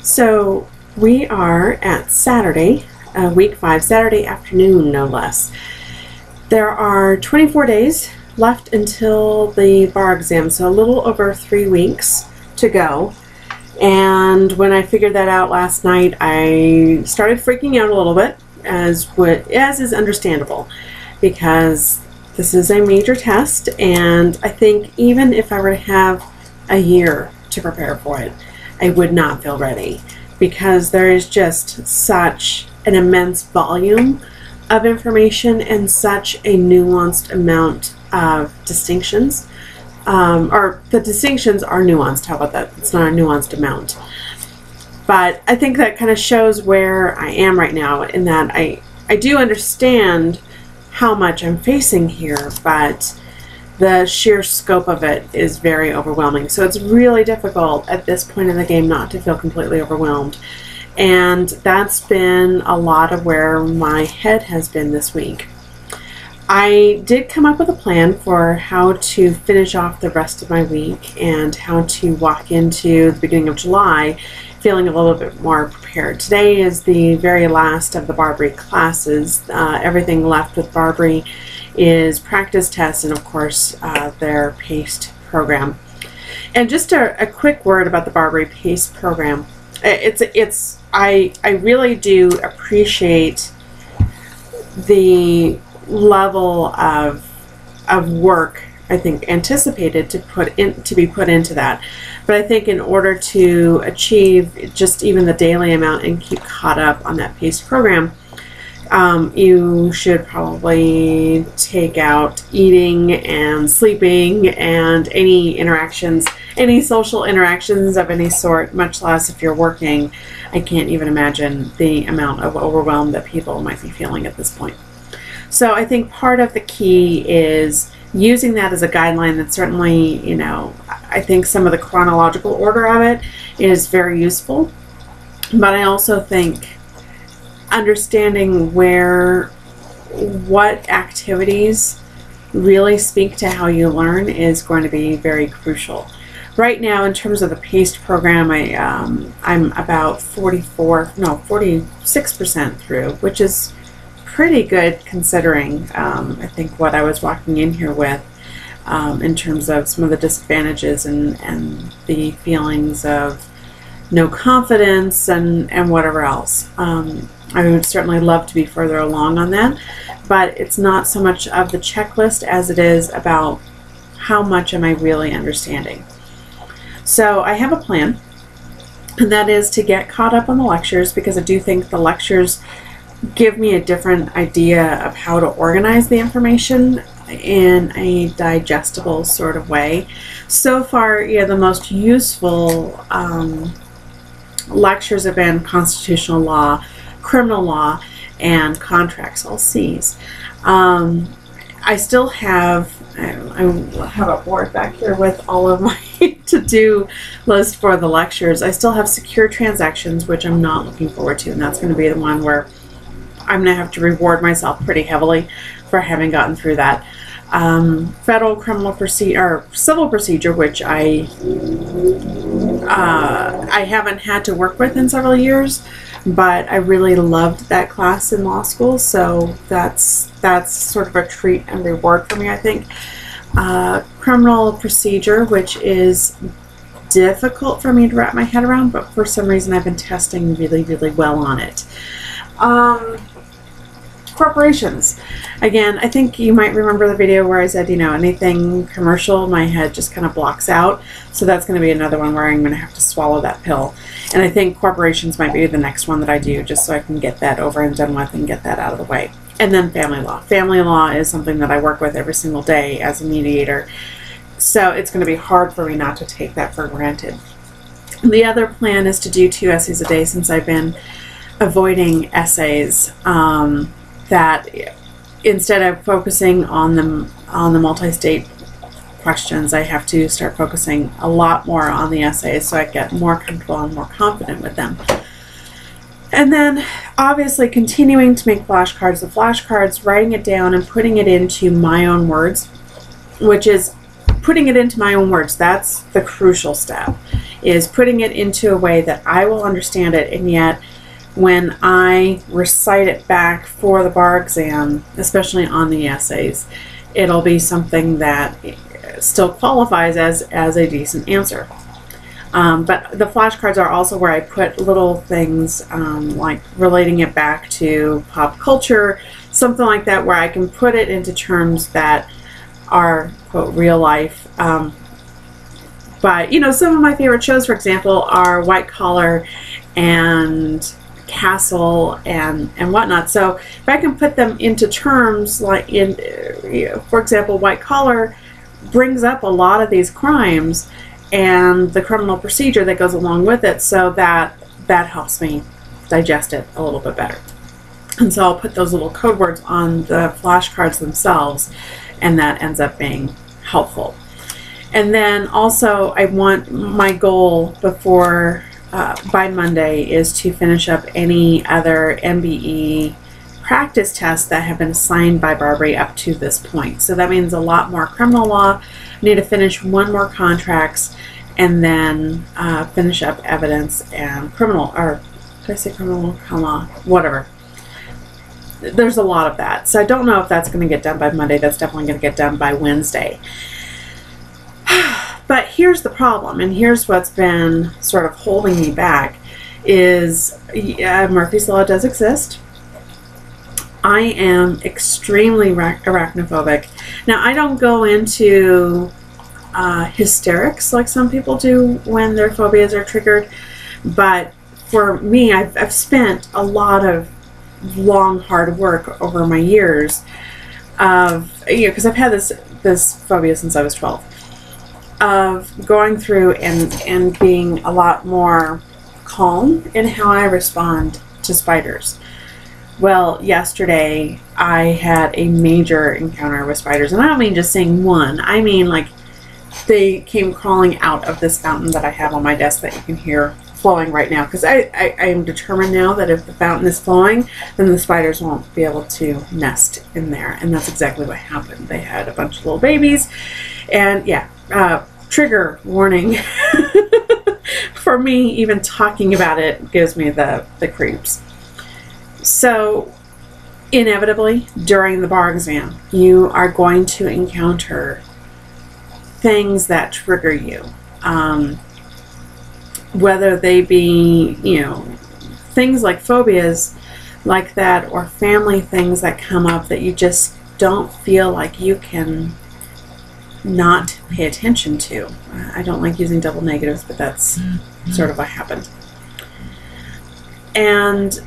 So we are at Saturday, week 5, Saturday afternoon, no less. There are 24 days left until the bar exam, so a little over 3 weeks to go. And when I figured that out last night, I started freaking out a little bit, as is understandable, because this is a major test, and I think even if I were to have a year to prepare for it, I would not feel ready, because there is just such an immense volume of information and such a nuanced amount of distinctions. Or the distinctions are nuanced. How about that? It's not a nuanced amount. But I think that kind of shows where I am right now, in that I do understand how much I'm facing here, but the sheer scope of it is very overwhelming. So it's really difficult at this point in the game not to feel completely overwhelmed. And that's been a lot of where my head has been this week. I did come up with a plan for how to finish off the rest of my week and how to walk into the beginning of July feeling a little bit more prepared. Today is the very last of the Barbary classes. Everything left with Barbary is practice tests and, of course, their PACE program. And just a quick word about the Barbary PACE program. I really do appreciate the level of work, I think, anticipated to be put into that. But I think in order to achieve just even the daily amount and keep caught up on that PACE program, you should probably take out eating and sleeping and any interactions, any social interactions of any sort, much less if you're working. I can't even imagine the amount of overwhelm that people might be feeling at this point. So I think part of the key is using that as a guideline. That certainly, you know, I think some of the chronological order of it is very useful. But I also think understanding what activities really speak to how you learn is going to be very crucial. Right now, in terms of the PACE program, I'm about 46% through, which is pretty good considering I think what I was walking in here with in terms of some of the disadvantages and the feelings of no confidence and whatever else. I would certainly love to be further along on that, but it's not so much of the checklist as it is about how much am I really understanding. So I have a plan, and that is to get caught up on the lectures, because I do think the lectures give me a different idea of how to organize the information in a digestible sort of way. So far, yeah, the most useful lectures have been constitutional law, criminal law, and contracts, all C's. I still have, I have a board back here with all of my to-do list for the lectures. I still have secure transactions, which I'm not looking forward to, and that's going to be the one where I'm going to have to reward myself pretty heavily for having gotten through that. Federal criminal procedure, or civil procedure, which I haven't had to work with in several years, but I really loved that class in law school, so that's sort of a treat and reward for me, I think. Criminal procedure, which is difficult for me to wrap my head around, but for some reason I've been testing really, really well on it. Corporations. Again, I think you might remember the video where I said, you know, anything commercial, my head just kind of blocks out. So that's going to be another one where I'm going to have to swallow that pill. And I think corporations might be the next one that I do, just so I can get that over and done with and get that out of the way. And then family law. Family law is something that I work with every single day as a mediator. So it's going to be hard for me not to take that for granted. The other plan is to do 2 essays a day, since I've been avoiding essays. That instead of focusing on the multi-state questions, I have to start focusing a lot more on the essays, so I get more comfortable and more confident with them. And then obviously continuing to make flashcards. The flashcards, writing it down and putting it into my own words, which is putting it into my own words. That's the crucial step. is putting it into a way that I will understand it, and yet when I recite it back for the bar exam, especially on the essays, it'll be something that still qualifies as a decent answer. But the flashcards are also where I put little things like relating it back to pop culture, something like that, where I can put it into terms that are, quote, real life. But, you know, some of my favorite shows, for example, are White Collar and Castle and whatnot. So if I can put them into terms like in, for example, White Collar brings up a lot of these crimes and the criminal procedure that goes along with it, so that helps me digest it a little bit better. And so I'll put those little code words on the flashcards themselves, and that ends up being helpful. And then also I want my goal before by Monday is to finish up any other MBE practice tests that have been assigned by Barbary up to this point. So that means a lot more criminal law. I need to finish one more contracts, and then finish up evidence and criminal, or did I say criminal law? Whatever. There's a lot of that. So I don't know if that's going to get done by Monday. That's definitely going to get done by Wednesday. But here's the problem, and here's what's been sort of holding me back, is Murphy's Law does exist. I am extremely arachnophobic. Now, I don't go into hysterics like some people do when their phobias are triggered, but for me, I've spent a lot of long, hard work over my years of, you know, because I've had this phobia since I was 12, of going through and being a lot more calm in how I respond to spiders. Well, yesterday I had a major encounter with spiders, and I don't mean just seeing one. I mean, like, they came crawling out of this fountain that I have on my desk that you can hear flowing right now, because I am determined now that if the fountain is flowing, then the spiders won't be able to nest in there, and that's exactly what happened. They had a bunch of little babies, and yeah, trigger warning. For me, even talking about it gives me the creeps. So inevitably, during the bar exam, you are going to encounter things that trigger you. Whether they be, you know, things like phobias like that, or family things that come up that you just don't feel like you can not pay attention to. I don't like using double negatives, but that's sort of what happened. And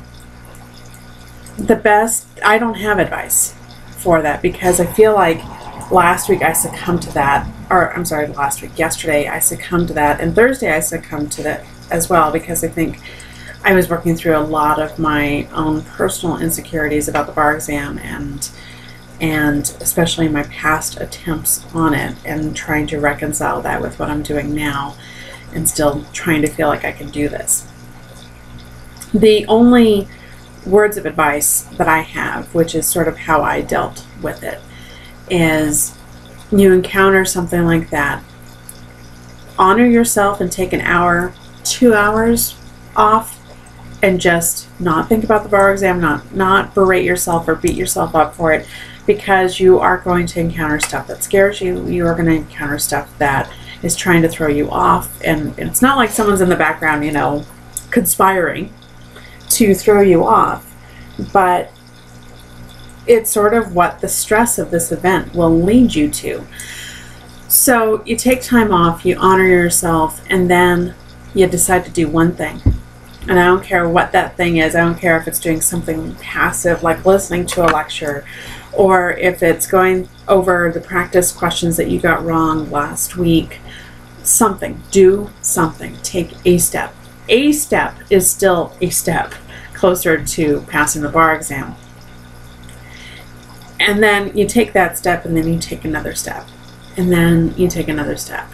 I don't have advice for that, because I feel like last week I succumbed to that, or I'm sorry, yesterday I succumbed to that, and Thursday I succumbed to that as well, because I think I was working through a lot of my own personal insecurities about the bar exam, and especially my past attempts on it, and trying to reconcile that with what I'm doing now, and still trying to feel like I can do this. The only words of advice that I have, which is sort of how I dealt with it, is you encounter something like that, honor yourself and take an hour, 2 hours off, and just not think about the bar exam, not berate yourself or beat yourself up for it, because you are going to encounter stuff that scares you. You are going to encounter stuff that is trying to throw you off, and it's not like someone's in the background, you know, conspiring to throw you off, but it's sort of what the stress of this event will lead you to. So you take time off, you honor yourself, and then you decide to do one thing. And I don't care what that thing is. I don't care if it's doing something passive like listening to a lecture, or if it's going over the practice questions that you got wrong last week. Something. Do something. Take a step. A step is still a step closer to passing the bar exam. And then you take that step, and then you take another step, and then you take another step,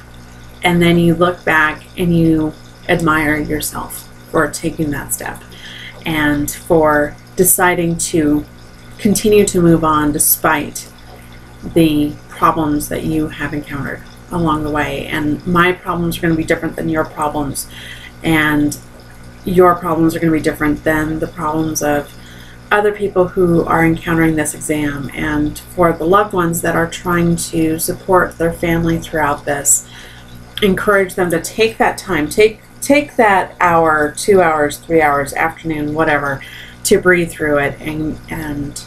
and then you look back and you admire yourself for taking that step and for deciding to continue to move on despite the problems that you have encountered along the way, and my problems are going to be different than your problems, and your problems are going to be different than the problems of other people who are encountering this exam. And for the loved ones that are trying to support their family throughout this, encourage them to take that time, take that hour, 2 hours, 3 hours, afternoon, whatever, to breathe through it and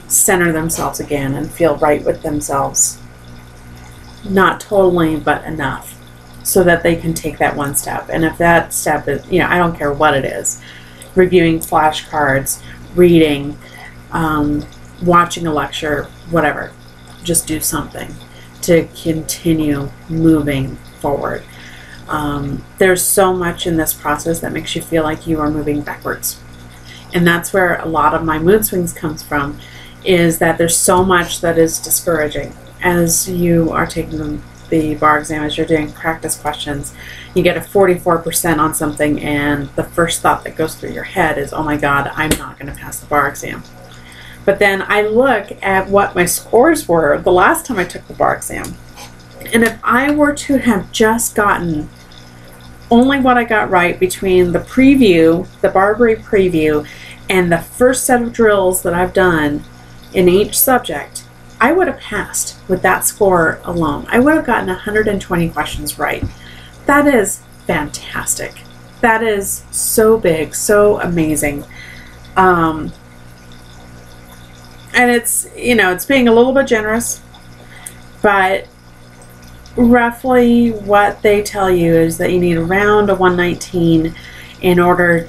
center themselves again and feel right with themselves. Not totally, but enough, so that they can take that one step. And if that step is, I don't care what it is, reviewing flashcards, reading, watching a lecture, whatever, just do something to continue moving forward. There's so much in this process that makes you feel like you are moving backwards. And that's where a lot of my mood swings comes from, is that there's so much that is discouraging. As you are taking the bar exam, as you're doing practice questions, you get a 44% on something, and the first thought that goes through your head is, oh my God, I'm not going to pass the bar exam. But then I look at what my scores were the last time I took the bar exam. And if I were to have just gotten only what I got right between the preview, the Barbary preview, and the first set of drills that I've done in each subject, I would have passed with that score alone. I would have gotten 120 questions right. That is fantastic. That is so big, so amazing. And it's, it's being a little bit generous, but roughly what they tell you is that you need around a 119 in order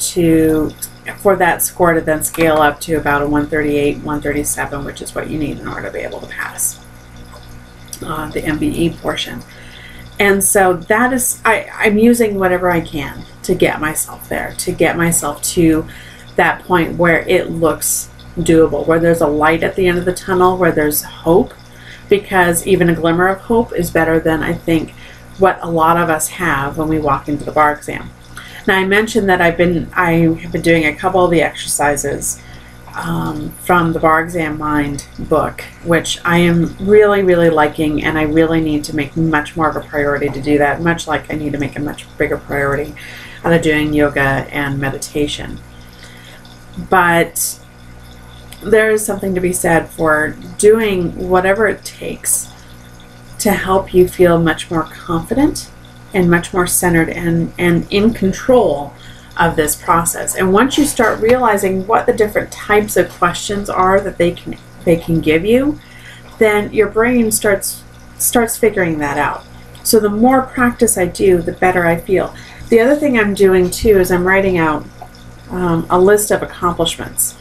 for that score to then scale up to about a 138, 137, which is what you need in order to be able to pass the MBE portion. And so that is, I'm using whatever I can to get myself there, to get myself to that point where it looks doable, where there's a light at the end of the tunnel, where there's hope, because even a glimmer of hope is better than, I think, what a lot of us have when we walk into the bar exam. Now, I mentioned that I have been doing a couple of the exercises from the Bar Exam Mind book, which I am really, really liking, and I really need to make much more of a priority to do that, much like I need to make a much bigger priority out of doing yoga and meditation. But there is something to be said for doing whatever it takes to help you feel much more confident and much more centered and in control of this process. And once you start realizing what the different types of questions are that they can give you, then your brain starts figuring that out. So the more practice I do, the better I feel. The other thing I'm doing too is I'm writing out a list of accomplishments.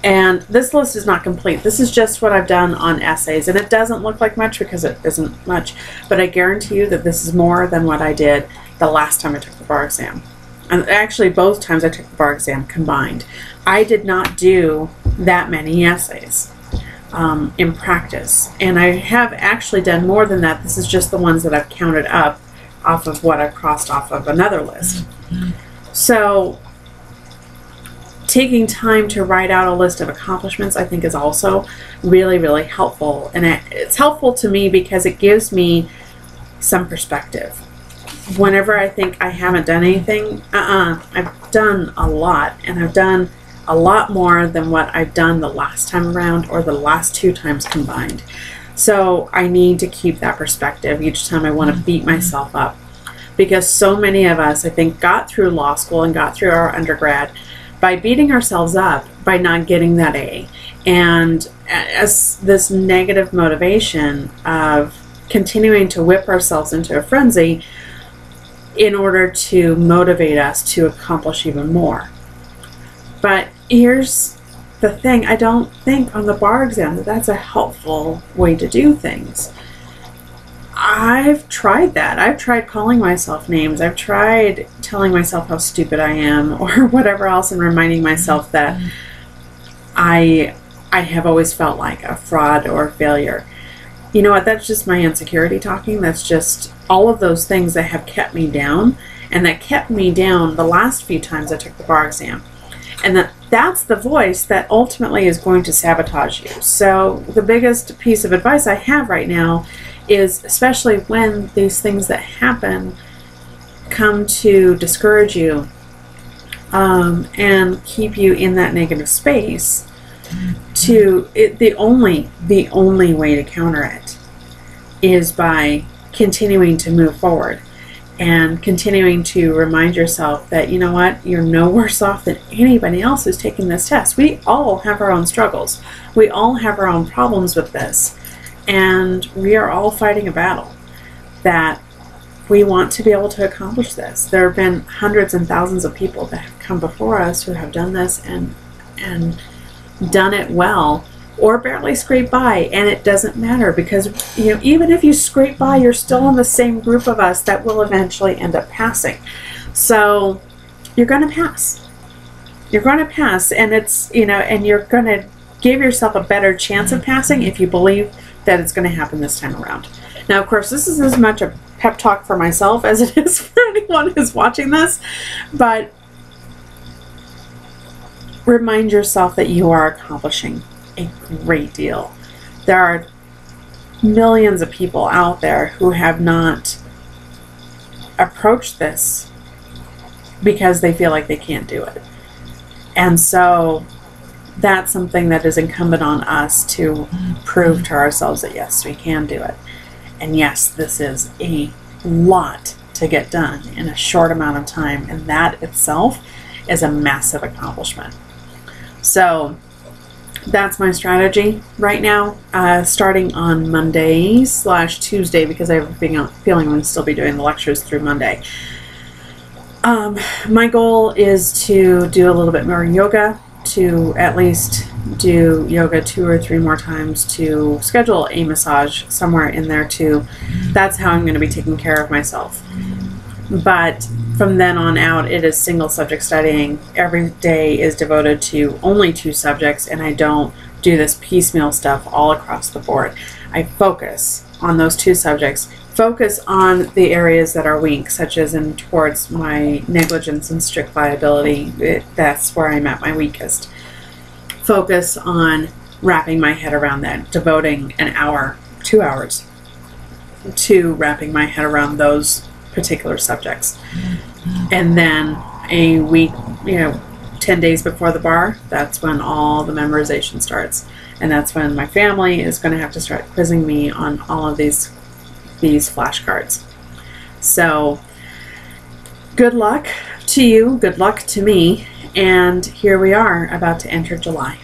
And this list is not complete. This is just what I've done on essays, and it doesn't look like much because it isn't much, but I guarantee you that this is more than what I did the last time I took the bar exam. And actually both times I took the bar exam combined. I did not do that many essays in practice, and I have actually done more than that. This is just the ones that I've counted up off of what I've crossed off of another list. So taking time to write out a list of accomplishments, I think, is also really, really helpful. And it's helpful to me because it gives me some perspective. Whenever I think I haven't done anything, I've done a lot, and I've done a lot more than what I've done the last time around or the last 2 times combined. So I need to keep that perspective each time I want to beat myself up, because so many of us, I think, got through law school and got through our undergrad by beating ourselves up by not getting that A, and as this negative motivation of continuing to whip ourselves into a frenzy in order to motivate us to accomplish even more. But here's the thing, I don't think on the bar exam that that's a helpful way to do things. I've tried that. I've tried calling myself names. I've tried telling myself how stupid I am or whatever else, and reminding myself that I have always felt like a fraud or a failure. You know what? That's just my insecurity talking. That's just all of those things that have kept me down, and that kept me down the last few times I took the bar exam. And that's the voice that ultimately is going to sabotage you. So the biggest piece of advice I have right now is especially when these things that happen come to discourage you and keep you in that negative space. The only way to counter it is by continuing to move forward and continuing to remind yourself that, you know what, you're no worse off than anybody else who's taking this test. We all have our own struggles. We all have our own problems with this, and we are all fighting a battle that we want to be able to accomplish this. There have been hundreds and thousands of people that have come before us who have done this and done it well, or barely scrape by, and it doesn't matter, because even if you scrape by, you're still in the same group of us that will eventually end up passing. So you're going to pass. You're going to pass, and it's and you're going to give yourself a better chance of passing if you believe that it's going to happen this time around. Now, of course, this is as much a pep talk for myself as it is for anyone who's watching this, but remind yourself that you are accomplishing a great deal. There are millions of people out there who have not approached this because they feel like they can't do it. And so that's something that is incumbent on us to prove to ourselves that yes, we can do it. And yes, this is a lot to get done in a short amount of time, and that itself is a massive accomplishment. So that's my strategy right now, starting on Monday/Tuesday, because I have a feeling I'm still be doing the lectures through Monday. My goal is to do a little bit more yoga, to at least do yoga 2 or 3 more times, to schedule a massage somewhere in there too. That's how I'm going to be taking care of myself. But from then on out, it is single subject studying. Every day is devoted to only 2 subjects, and I don't do this piecemeal stuff all across the board. I focus on those 2 subjects, focus on the areas that are weak, such as towards my negligence and strict liability. That's where I'm at my weakest. Focus on wrapping my head around that, devoting an hour, 2 hours to wrapping my head around those particular subjects. And then a week, 10 days before the bar, that's when all the memorization starts. And that's when my family is going to have to start quizzing me on all of these flashcards. So good luck to you, good luck to me, and here we are about to enter July.